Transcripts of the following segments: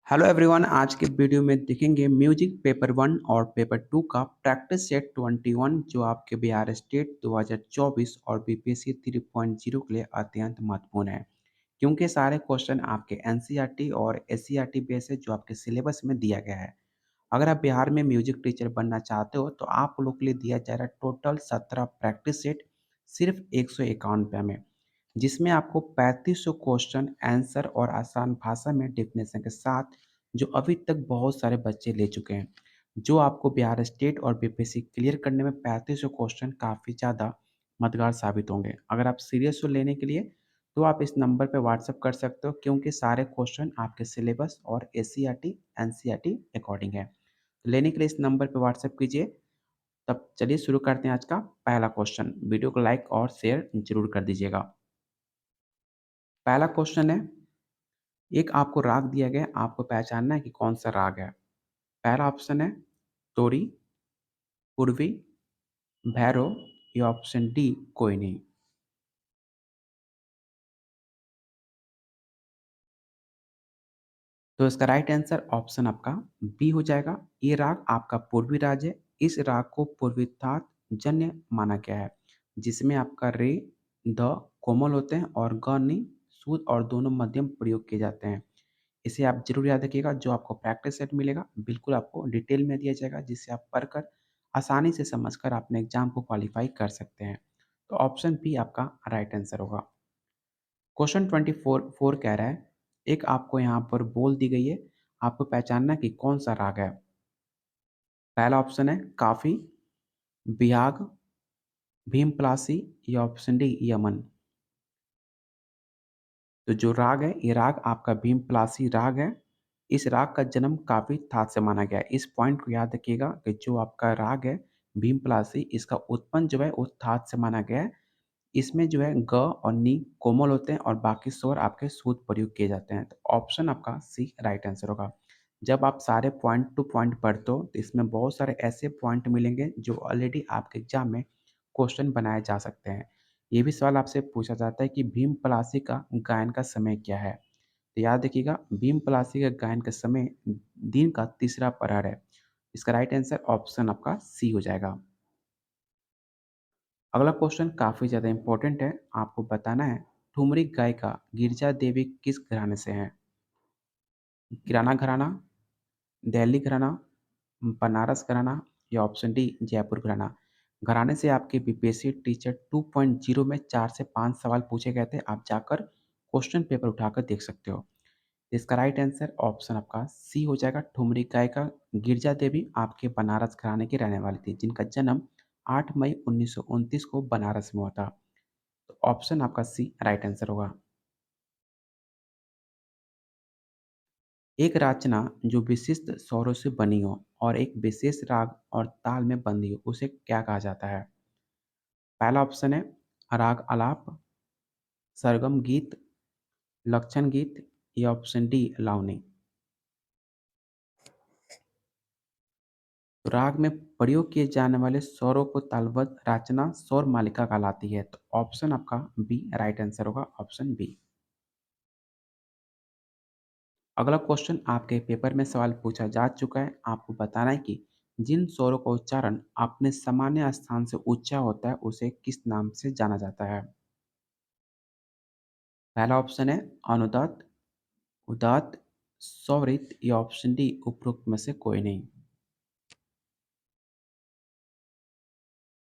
Hello everyone, आज के video में देखेंगे म्यूजिक पेपर 1 और पेपर 2 का प्रैक्टिस सेट 21 जो आपके बिहार स्टेट 2024 और बीपीएससी 3.0 के लिए अत्यंत महत्वपूर्ण है, क्योंकि सारे क्वेश्चन आपके एनसीईआरटी और एससीईआरटी बेस है जो आपके सिलेबस में दिया गया है। अगर आप बिहार में म्यूजिक टीचर बनना चाहते हो तो आप लोग के लिए दिया जा रहा है टोटल 17 प्रैक्टिस सेट सिर्फ 151 रुपये में, जिसमें आपको 3500 क्वेश्चन आंसर और आसान भाषा में डेफिनेशन के साथ जो अभी तक बहुत सारे बच्चे ले चुके हैं, जो आपको बिहार स्टेट और बीपीएससी क्लियर करने में 3500 क्वेश्चन काफ़ी ज़्यादा मददगार साबित होंगे। अगर आप सीरियस हो लेने के लिए तो आप इस नंबर पर व्हाट्सअप कर सकते हो, क्योंकि सारे क्वेश्चन आपके सिलेबस और एससीईआरटी एनसीईआरटी अकॉर्डिंग है। तो लेने के लिए इस नंबर पर व्हाट्सअप कीजिए। तब चलिए शुरू करते हैं आज का पहला क्वेश्चन। वीडियो को लाइक और शेयर जरूर कर दीजिएगा। पहला क्वेश्चन है, एक आपको राग दिया गया, आपको पहचानना है कि कौन सा राग है। पहला ऑप्शन है तोरी, पूर्वी, भैरव या ऑप्शन डी कोई नहीं। तो इसका राइट आंसर ऑप्शन आपका बी हो जाएगा। ये राग आपका पूर्वी राग है। इस राग को पूर्वी तात जन्य माना गया है, जिसमें आपका रे द कोमल होते हैं और ग नि शुद्ध और दोनों मध्यम प्रयोग किए जाते हैं। इसे आप जरूर याद रखिएगा। जो आपको प्रैक्टिस सेट मिलेगा बिल्कुल आपको डिटेल में दिया जाएगा, जिससे आप पढ़कर आसानी से समझकर अपने एग्जाम को क्वालिफाई कर सकते हैं। तो ऑप्शन बी आपका राइट आंसर होगा। क्वेश्चन 24 कह रहा है, एक आपको यहाँ पर बोल दी गई है, आपको पहचानना है कि कौन सा राग है। पहला ऑप्शन है काफी, बिहाग, भीमपलासी या ऑप्शन डी यमन। तो जो राग है ये राग आपका भीमपलासी राग है। इस राग का जन्म काफी थाट से माना गया है। इस पॉइंट को याद रखिएगा कि जो आपका राग है भीमपलासी, इसका उत्पन्न जो है वो थाट से माना गया है। इसमें जो है ग और नी कोमल होते हैं और बाकी स्वर आपके शुद्ध प्रयोग किए जाते हैं। तो ऑप्शन आपका सी राइट आंसर होगा। जब आप सारे पॉइंट टू पॉइंट पढ़ते हो तो इसमें बहुत सारे ऐसे पॉइंट मिलेंगे जो ऑलरेडी आपके एग्जाम में क्वेश्चन बनाए जा सकते हैं। ये भी सवाल आपसे पूछा जाता है कि भीम पलासी का गायन का समय क्या है। तो याद रखिएगा, भीम पलासी का गायन का समय दिन का तीसरा प्रहर है। इसका राइट आंसर ऑप्शन आपका सी हो जाएगा। अगला क्वेश्चन काफ़ी ज़्यादा इंपॉर्टेंट है। आपको बताना है ठुमरी गायिका गिरिजा देवी किस घराने से हैं। किराना घराना, दिल्ली घराना, बनारस घराना या ऑप्शन डी जयपुर घराना। घराने से आपके बीपीएससी टीचर 2.0 में 4 से 5 सवाल पूछे गए थे। आप जाकर क्वेश्चन पेपर उठाकर देख सकते हो। इसका राइट आंसर ऑप्शन आपका सी हो जाएगा। ठुमरी गायिका गिरिजा देवी आपके बनारस घराने की रहने वाली थी, जिनका जन्म 8 मई 1929 को बनारस में हुआ था। तो ऑप्शन आपका सी राइट आंसर होगा। एक रचना जो विशिष्ट स्वरों से बनी हो और एक विशेष राग और ताल में बंधी हो, उसे क्या कहा जाता है। पहला ऑप्शन है राग आलाप, सरगम गीत, लक्षण गीत या ऑप्शन डी लावनी। तो राग में प्रयोग किए जाने वाले स्वरों को तालबद्ध रचना स्वर मालिका कहलाती है। तो ऑप्शन आपका बी राइट आंसर होगा, ऑप्शन बी। अगला क्वेश्चन आपके पेपर में सवाल पूछा जा चुका है। आपको बताना है कि जिन स्वरों का उच्चारण अपने सामान्य स्थान से ऊंचा होता है उसे किस नाम से जाना जाता है। पहला ऑप्शन है अनुदात, उदात, स्वरित या ऑप्शन डी उपरोक्त में से कोई नहीं।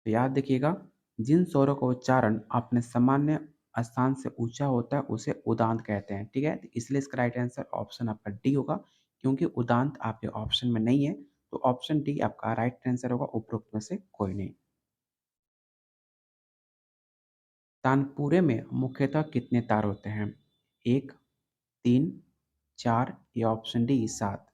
तो याद रखिएगा, जिन स्वरों का उच्चारण अपने सामान्य स्थान से ऊंचा होता है उसे उदांत कहते हैं। ठीक है, तो इसलिए इसका राइट आंसर ऑप्शन आपका डी होगा, क्योंकि उदांत आपके ऑप्शन में नहीं है। तो ऑप्शन डी आपका राइट आंसर होगा, उपरोक्त में से कोई नहीं। तानपुरे में मुख्यतः कितने तार होते हैं। एक, तीन, चार या ऑप्शन डी सात।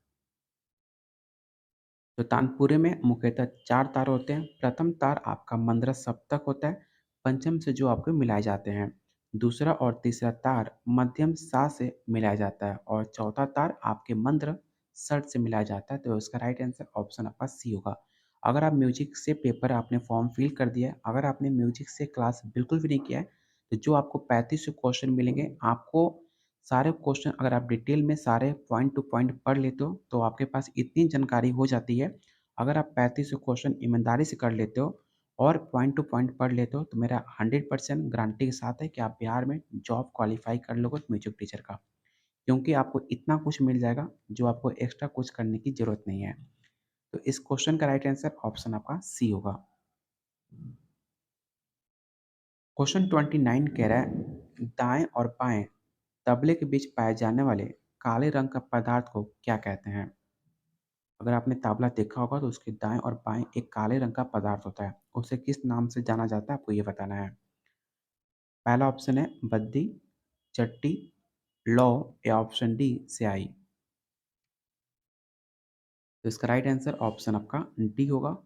तो तानपुरे में मुख्यतः चार तार होते हैं। प्रथम तार आपका मंद्र सप्तक होता है, पंचम से जो आपको मिलाए जाते हैं। दूसरा और तीसरा तार मध्यम सा से मिलाया जाता है और चौथा तार आपके मंद्र षट से मिलाया जाता है। तो इसका राइट आंसर ऑप्शन आपका सी होगा। अगर आप म्यूजिक से पेपर आपने फॉर्म फिल कर दिया है, अगर आपने म्यूजिक से क्लास बिल्कुल भी नहीं किया है, तो जो आपको 3500 क्वेश्चन मिलेंगे, आपको सारे क्वेश्चन अगर आप डिटेल में सारे पॉइंट टू पॉइंट पढ़ लेते हो तो आपके पास इतनी जानकारी हो जाती है। अगर आप 35 क्वेश्चन ईमानदारी से कर लेते हो और पॉइंट टू पॉइंट पढ़ लेते हो तो मेरा 100% गारंटी के साथ है कि आप बिहार में जॉब क्वालिफाई कर लोगे म्यूजिक टीचर का, क्योंकि आपको इतना कुछ मिल जाएगा जो आपको एक्स्ट्रा कुछ करने की ज़रूरत नहीं है। तो इस क्वेश्चन का राइट आंसर ऑप्शन आपका सी होगा। क्वेश्चन 29 कह रहा है दाएं और बाएं तबले के बीच पाए जाने वाले काले रंग का पदार्थ को क्या कहते हैं। अगर आपने तबला देखा होगा तो उसके दाएं और बाएं एक काले रंग का पदार्थ होता है, उसे किस नाम से जाना जाता है आपको ये बताना है। पहला ऑप्शन है बद्दी, चट्टी, लौ या ऑप्शन डी स्याही। तो इसका राइट आंसर ऑप्शन आपका डी होगा।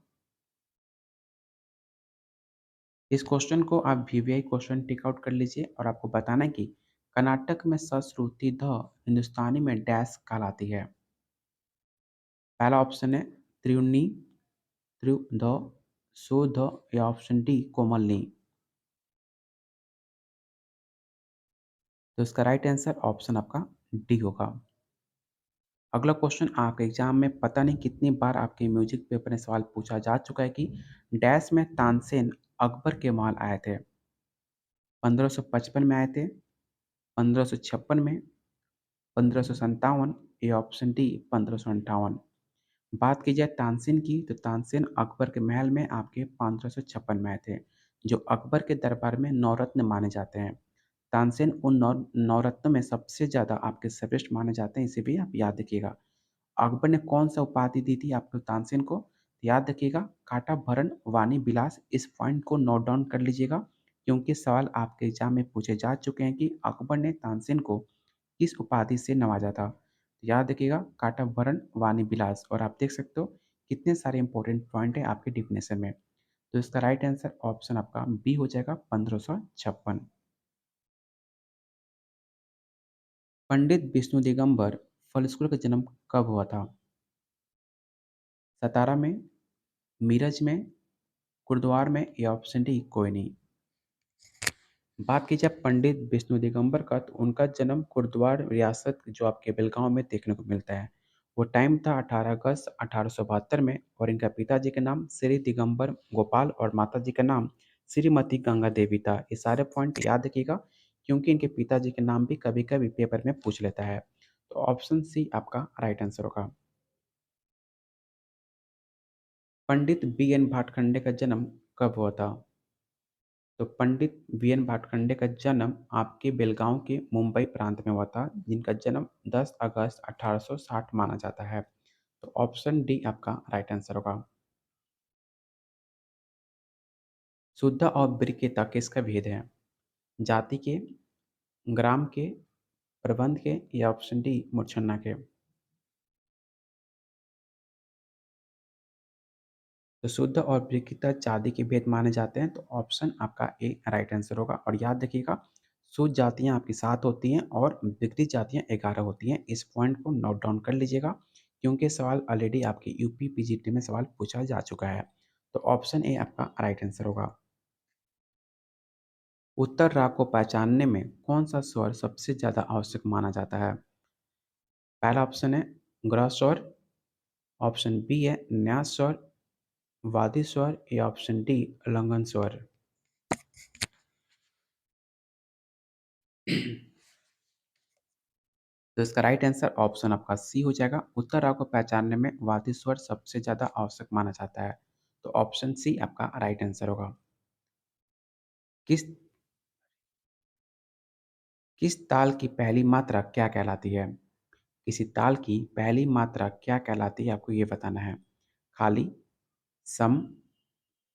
इस क्वेश्चन को आप वीवीआई क्वेश्चन टिक आउट कर लीजिए और आपको बताना है कि कर्नाटक में सश्रुति ध हिंदुस्तानी में डैश कहलाती है। पहला ऑप्शन है त्रिउन्नी, त्रिउध, सुध या ऑप्शन डी कोमलनी। तो इसका राइट आंसर ऑप्शन आपका डी होगा। अगला क्वेश्चन आपके एग्जाम में पता नहीं कितनी बार आपके म्यूजिक पेपर में सवाल पूछा जा चुका है कि डैश में तानसेन अकबर के महल आए थे। 1555 में आए थे, 1556 में, 1557 या ऑप्शन डी 1558। बात की जाए तानसेन की तो तानसेन अकबर के महल में आपके 1556 में आए थे, जो अकबर के दरबार में नौरत्न माने जाते हैं। तानसेन उन नौरत्नों में सबसे ज़्यादा आपके श्रेष्ठ माने जाते हैं, इसे भी आप याद रखिएगा। अकबर ने कौन सा उपाधि दी थी आपको तानसेन को, याद रखिएगा काटा भरण वाणी विलास। इस पॉइंट को नोट डाउन कर लीजिएगा, क्योंकि सवाल आपके एग्जाम में पूछे जा चुके हैं कि अकबर ने तानसेन को किस उपाधि से नवाजा था। याद रखिएगा काटा भरण वाणी विलास। और आप देख सकते हो कितने सारे इंपॉर्टेंट पॉइंट है आपके डिफिनेशन में। तो इसका राइट आंसर ऑप्शन आपका बी हो जाएगा 1556। पंडित विष्णु दिगंबर फलस्कुल का जन्म कब हुआ था। सतारा में, मीरज में, कुर्द्वार में या ऑप्शन डी कोई नहीं। बात की जाए पंडित विष्णु दिगंबर का तो उनका जन्म कुर्द्वार रियासत जो आपके बेलगांव में देखने को मिलता है। वो टाइम था 18 अगस्त 1872 में और इनका पिताजी का नाम श्री दिगंबर गोपाल और माता जी का नाम श्रीमती गंगा देवी था। ये सारे पॉइंट याद रखिएगा, क्योंकि इनके पिताजी के नाम भी कभी कभी पेपर में पूछ लेता है। तो ऑप्शन सी आपका राइट आंसर होगा। पंडित बी एन भाटखंडे का जन्म कब हुआ था। तो पंडित वी एन भाटखंडे का जन्म आपके बेलगांव के मुंबई प्रांत में हुआ था, जिनका जन्म 10 अगस्त 1860 माना जाता है। तो ऑप्शन डी आपका राइट आंसर होगा। शुद्ध और ब्रिकेता किसका भेद है। जाति के, ग्राम के, प्रबंध के या ऑप्शन डी मूर्छना के। तो शुद्ध और विकृत जाति के भेद माने जाते हैं, तो ऑप्शन आपका ए राइट आंसर होगा। और याद रखिएगा शुद्ध जातियां आपकी 7 होती हैं और विकृत जातियां 11 होती हैं। इस पॉइंट को नोट डाउन कर लीजिएगा, क्योंकि सवाल ऑलरेडी आपके यूपी पीजीटी में सवाल पूछा जा चुका है। तो ऑप्शन ए आपका राइट आंसर होगा। उत्तर राग को पहचानने में कौन सा स्वर सबसे ज़्यादा आवश्यक माना जाता है। पहला ऑप्शन है ग्रह स्वर, ऑप्शन बी है न्यास स्वर, वादी स्वर या ऑप्शन डी उल्लंघन स्वर। तो इसका राइट आंसर ऑप्शन आपका सी हो जाएगा। उत्तर राग को पहचानने में वादी स्वर सबसे ज्यादा आवश्यक माना जाता है। तो ऑप्शन सी आपका राइट आंसर होगा। किस किस ताल की पहली मात्रा क्या कहलाती है। किसी ताल की पहली मात्रा क्या कहलाती है आपको ये बताना है। खाली, सम,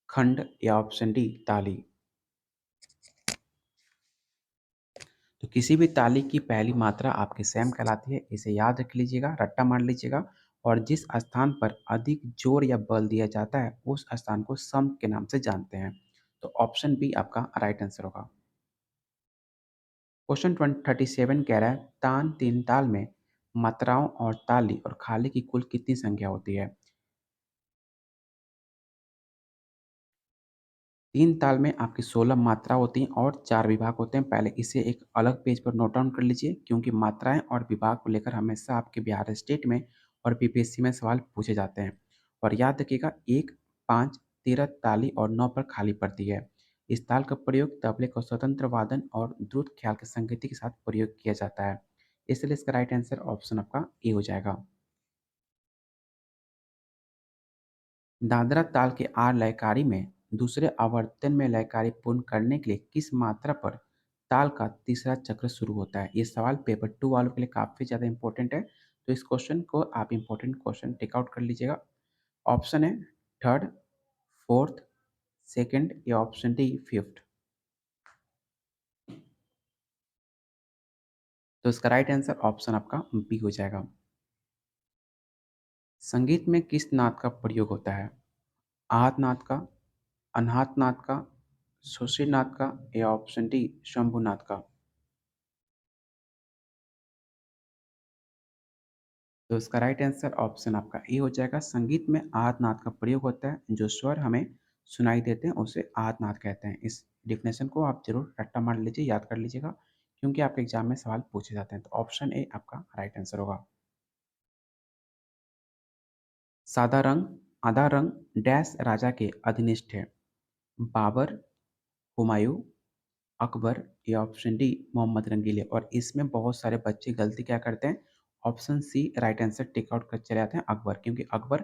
खंड या ऑप्शन डी ताली। तो किसी भी ताली की पहली मात्रा आपकी सैम कहलाती है, इसे याद रख लीजिएगा, रट्टा मार लीजिएगा। और जिस स्थान पर अधिक जोर या बल दिया जाता है उस स्थान को सम के नाम से जानते हैं। तो ऑप्शन बी आपका राइट आंसर होगा। क्वेश्चन 37 कह रहा है तान तीन ताल में मात्राओं और ताली और खाली की कुल कितनी संख्या होती है। तीन ताल में आपकी 16 मात्रा होती हैं और 4 विभाग होते हैं। पहले इसे एक अलग पेज पर नोट डाउन कर लीजिए, क्योंकि मात्राएँ और विभाग को लेकर हमेशा आपके बिहार स्टेट में और बीपीएससी में सवाल पूछे जाते हैं। और याद रखिएगा, 1, 5, 13 ताली और 9 पर खाली पड़ती है। इस ताल का प्रयोग तबले को स्वतंत्र वादन और द्रुत ख्याल के संगीत के साथ प्रयोग किया जाता है। इसलिए इसका राइट आंसर ऑप्शन आपका ए हो जाएगा। दादरा ताल के आर लयकारी में दूसरे आवर्तन में लयकारी पूर्ण करने के लिए किस मात्रा पर ताल का तीसरा चक्र शुरू होता है? ये सवाल पेपर 2 वालों के लिए काफ़ी ज़्यादा इंपॉर्टेंट है, तो इस क्वेश्चन को आप इंपॉर्टेंट क्वेश्चन टेक आउट कर लीजिएगा। ऑप्शन है थर्ड, फोर्थ, सेकंड या ऑप्शन डी फिफ्थ। तो इसका राइट आंसर ऑप्शन आपका बी हो जाएगा। संगीत में किस नाद का प्रयोग होता है? आहत नाद का, अनाहत नाद का, सुश्री नाद का या ऑप्शन डी शंभुनाद का? तो इसका राइट आंसर ऑप्शन आपका ए हो जाएगा। संगीत में आहत नाद का प्रयोग होता है, जो स्वर हमें सुनाई देते हैं उसे आहत नाद कहते हैं। इस डिफिनेशन को आप जरूर रट्टा मार लीजिए, याद कर लीजिएगा, क्योंकि आपके एग्जाम में सवाल पूछे जाते हैं। तो ऑप्शन ए आपका राइट आंसर होगा। सादा रंग, आधा रंग डैश राजा के अधिनिष्ठ है? बाबर, हुमायूं, अकबर या ऑप्शन डी मोहम्मद रंगीले? और इसमें बहुत सारे बच्चे गलती क्या करते हैं, option C right answer tick out कर चले जाते हैं अकबर, क्योंकि अकबर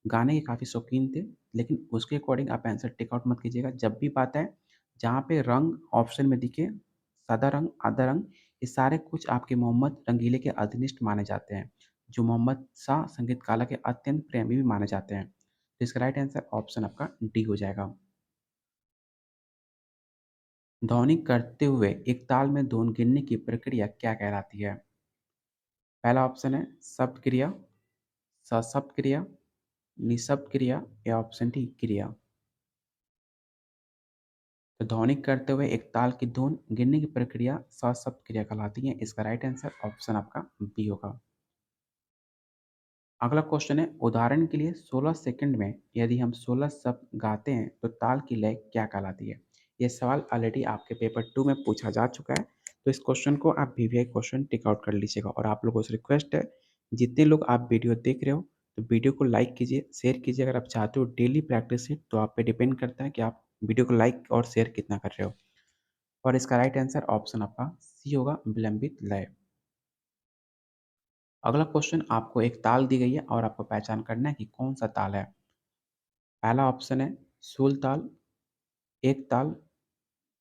गाने के काफ़ी शौकीन थे। लेकिन उसके अकॉर्डिंग आप आंसर टिक आउट मत कीजिएगा। जब भी बात है जहाँ पे रंग ऑप्शन में दिखे, सादा रंग, आधा रंग, ये सारे कुछ आपके मोहम्मद रंगीले के अधीनिष्ठ माने जाते हैं, जो मोहम्मद शाह संगीत काला के अत्यंत प्रेमी भी माने जाते हैं। तो इसका राइट आंसर ऑप्शन आपका डी हो जाएगा। ध्वनि करते हुए एक ताल में धुन गिनने की प्रक्रिया क्या कहलाती है? पहला ऑप्शन है शब्द क्रिया, सशब्द क्रिया, निःशब्द क्रिया या ऑप्शन डी क्रिया। तो ध्वनि करते हुए एक ताल की धुन गिनने की प्रक्रिया सशब्द क्रिया कहलाती है। इसका राइट आंसर ऑप्शन आपका बी होगा। अगला क्वेश्चन है, उदाहरण के लिए 16 सेकंड में यदि हम 16 शब्द गाते हैं तो ताल की लय क्या कहलाती है? ये सवाल ऑलरेडी आपके पेपर 2 में पूछा जा चुका है, तो इस क्वेश्चन को आप वीवीआई क्वेश्चन टिक आउट कर लीजिएगा। और आप लोगों से रिक्वेस्ट है, जितने लोग आप वीडियो देख रहे हो तो वीडियो को लाइक कीजिए, शेयर कीजिए। अगर आप चाहते हो डेली प्रैक्टिस है तो आप पे डिपेंड करता है कि आप वीडियो को लाइक और शेयर कितना कर रहे हो। और इसका राइट आंसर ऑप्शन आपका सी होगा, विलंबित लय। अगला क्वेश्चन, आपको एक ताल दी गई है और आपको पहचान करना है कि कौन सा ताल है। पहला ऑप्शन है सूल ताल, एक ताल,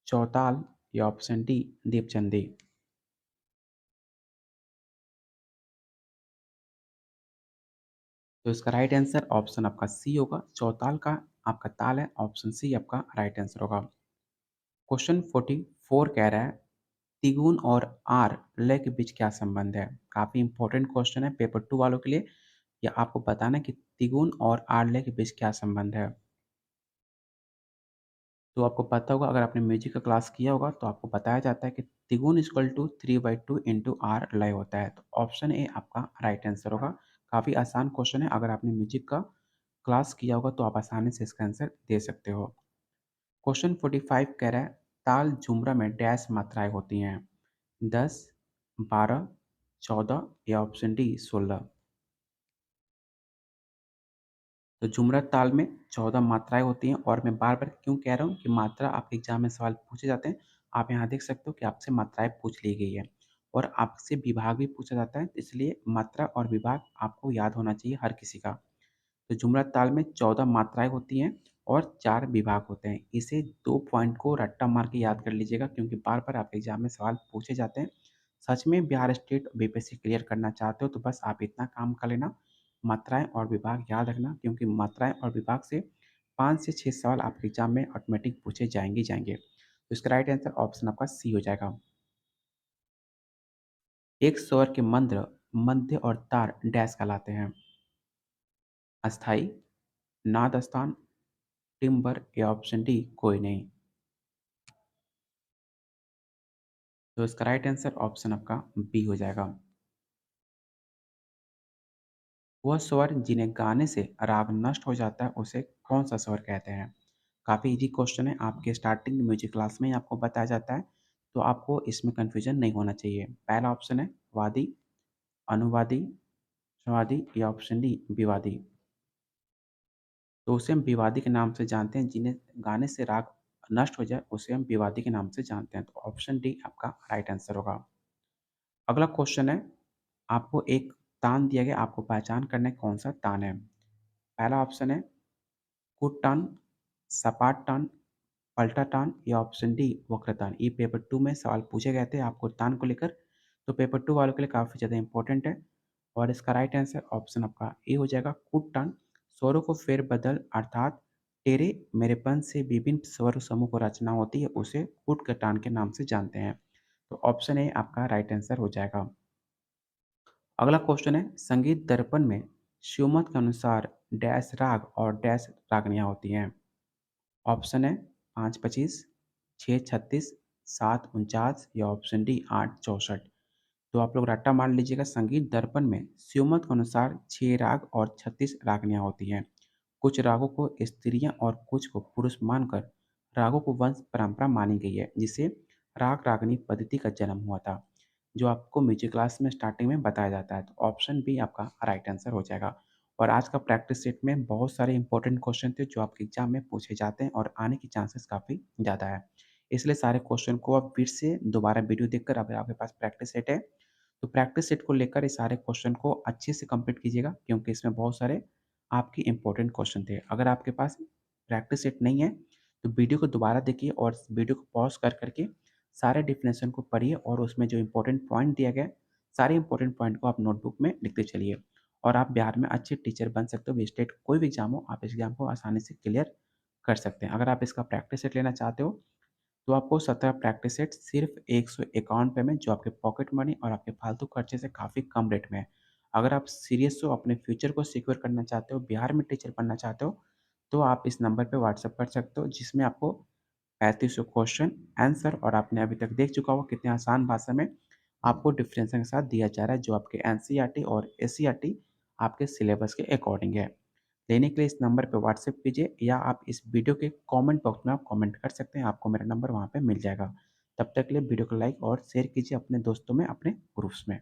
चौताल या ऑप्शन डी दीपचंदी। तो इसका राइट आंसर ऑप्शन आपका सी होगा, चौताल का आपका ताल है। ऑप्शन सी आपका राइट आंसर होगा। क्वेश्चन 44 कह रहा है, तिगुन और आर लय के बीच क्या संबंध है? काफी इंपॉर्टेंट क्वेश्चन है पेपर 2 वालों के लिए। या आपको बताना है कि तिगुन और आर लय के बीच क्या संबंध है। तो आपको पता होगा, अगर आपने म्यूजिक का क्लास किया होगा तो आपको बताया जाता है कि तिगुन इक्वल टू 3/2 इंटू आर लय होता है। तो ऑप्शन ए आपका राइट आंसर होगा। काफ़ी आसान क्वेश्चन है, अगर आपने म्यूजिक का क्लास किया होगा तो आप आसानी से इसका आंसर दे सकते हो। क्वेश्चन 45 कह रहा है, ताल झुमरा में डैश मात्राएं होती हैं? 10, 12, 14 या ऑप्शन डी 16? तो झुमरा ताल में 14 मात्राएँ होती हैं। और मैं बार-बार क्यों कह रहा हूँ कि मात्रा आपके एग्ज़ाम में सवाल पूछे जाते हैं। आप यहाँ देख सकते हो कि आपसे मात्राएँ पूछ ली गई है और आपसे विभाग भी पूछा जाता है, इसलिए मात्रा और विभाग आपको याद होना चाहिए हर किसी का। तो झुमरा ताल में 14 मात्राएँ होती हैं और 4 विभाग होते हैं। इसे 2 पॉइंट को रट्टा मार के याद कर लीजिएगा, क्योंकि बार-बार आपके एग्ज़ाम में सवाल पूछे जाते हैं। सच में बिहार स्टेट बीपीएससी क्लियर करना चाहते हो तो बस आप इतना काम कर लेना, मात्राएँ और विभाग याद रखना, क्योंकि मात्राएँ और विभाग से 5 से 6 सवाल आपके एग्ज़ाम में ऑटोमेटिक पूछे जाएँगे ही जाएँगे। तो इसका राइट आंसर ऑप्शन आपका सी हो जाएगा। एक स्वर के मंद्र, मध्य और तार डैश कहलाते हैं? अस्थाई, नाद स्थान, टिम्बर या ऑप्शन डी कोई नहीं? तो इसका राइट आंसर ऑप्शन आपका बी हो जाएगा। वह स्वर जिन्हें गाने से राग नष्ट हो जाता है उसे कौन सा स्वर कहते हैं? काफ़ी ईज़ी क्वेश्चन है, आपके स्टार्टिंग म्यूज़िक क्लास में ही आपको बताया जाता है, तो आपको इसमें कन्फ्यूज़न नहीं होना चाहिए। पहला ऑप्शन है वादी, अनुवादी, स्वादी या ऑप्शन डी विवादी। तो उसे हम विवादी के नाम से जानते हैं, जिन्हें गाने से राग नष्ट हो जाए, उसे हम विवादी के नाम से जानते हैं। तो ऑप्शन डी आपका राइट आंसर होगा। अगला क्वेश्चन है, आपको एक तान दिया गया, आपको पहचान करना है कौन-सा तान है। पहला ऑप्शन है कुट-तान, सपाट-तान, पलटा-तान या ऑप्शन डी वक्र-तान। ये पेपर 2 में सवाल पूछे गए थे आपको तान को लेकर, तो पेपर 2 वालों के लिए काफ़ी ज़्यादा इम्पोर्टेंट है और इसका राइट आंसर ऑप्शन आपका ए हो जाएगा कुट-तान। स्वरों को फेर-बदल अर्थात टेढ़े मेढ़ेपन से विभिन्न स्वर समूह को रचना होती है, उसे कुट-तान के नाम से जानते हैं। तो ऑप्शन ए आपका राइट आंसर हो जाएगा। अगला क्वेश्चन है, संगीत दर्पण में श्रीमत के अनुसार डैश राग और डैश रागनियाँ होती हैं। ऑप्शन है 5-25, 6-36, 7-49 या ऑप्शन डी 8-64। तो आप लोग रट्टा मार लीजिएगा, संगीत दर्पण में श्रीमत के अनुसार 6 राग और 36 रागनियाँ होती हैं। कुछ रागों को स्त्रियाँ और कुछ को पुरुष मानकर रागों को वंश परंपरा मानी गई है, जिसे राग रागनी पद्धति का जन्म हुआ था, जो आपको म्यूजिक क्लास में स्टार्टिंग में बताया जाता है। तो ऑप्शन बी आपका राइट आंसर हो जाएगा। और आज का प्रैक्टिस सेट में बहुत सारे इंपॉर्टेंट क्वेश्चन थे जो आपके एग्जाम में पूछे जाते हैं और आने की चांसेस काफ़ी ज़्यादा है। इसलिए सारे क्वेश्चन को आप फिर से दोबारा वीडियो देखकर, अगर आपके पास प्रैक्टिस सेट है तो प्रैक्टिस सेट को लेकर इस सारे क्वेश्चन को अच्छे से कंप्लीट कीजिएगा, क्योंकि इसमें बहुत सारे आपके इंपॉर्टेंट क्वेश्चन थे। अगर आपके पास प्रैक्टिस सेट नहीं है तो वीडियो को दोबारा देखिए और वीडियो को पॉज कर करके सारे डिफिनेशन को पढ़िए और उसमें जो इंपॉर्टेंट पॉइंट दिया गया है, सारे इंपॉर्टेंट पॉइंट को आप नोटबुक में लिखते चलिए और आप बिहार में अच्छे टीचर बन सकते हो। स्टेट कोई भी एग्जाम हो, आप इस एग्जाम को आसानी से क्लियर कर सकते हैं। अगर आप इसका प्रैक्टिस सेट लेना चाहते हो तो आपको 17 प्रैक्टिस सेट सिर्फ ₹151 में, जो आपके पॉकेट मनी और आपके फालतू खर्चे से काफ़ी कम रेट में है। अगर आप सीरियस हो, अपने फ्यूचर को सिक्योर करना चाहते हो, बिहार में टीचर बनना चाहते हो, तो आप इस नंबर पे व्हाट्सएप कर सकते हो, जिसमें आपको 3500 क्वेश्चन आंसर और आपने अभी तक देख चुका होगा कितने आसान भाषा में आपको डिफरेंशियल के साथ दिया जा रहा है, जो आपके एनसीईआरटी और एससीईआरटी आपके सिलेबस के अकॉर्डिंग है। लेने के लिए इस नंबर पे व्हाट्सएप कीजिए या आप इस वीडियो के कमेंट बॉक्स में आप कमेंट कर सकते हैं, आपको मेरा नंबर वहाँ पे मिल जाएगा। तब तक के लिए वीडियो को लाइक और शेयर कीजिए अपने दोस्तों में, अपने ग्रुप्स में।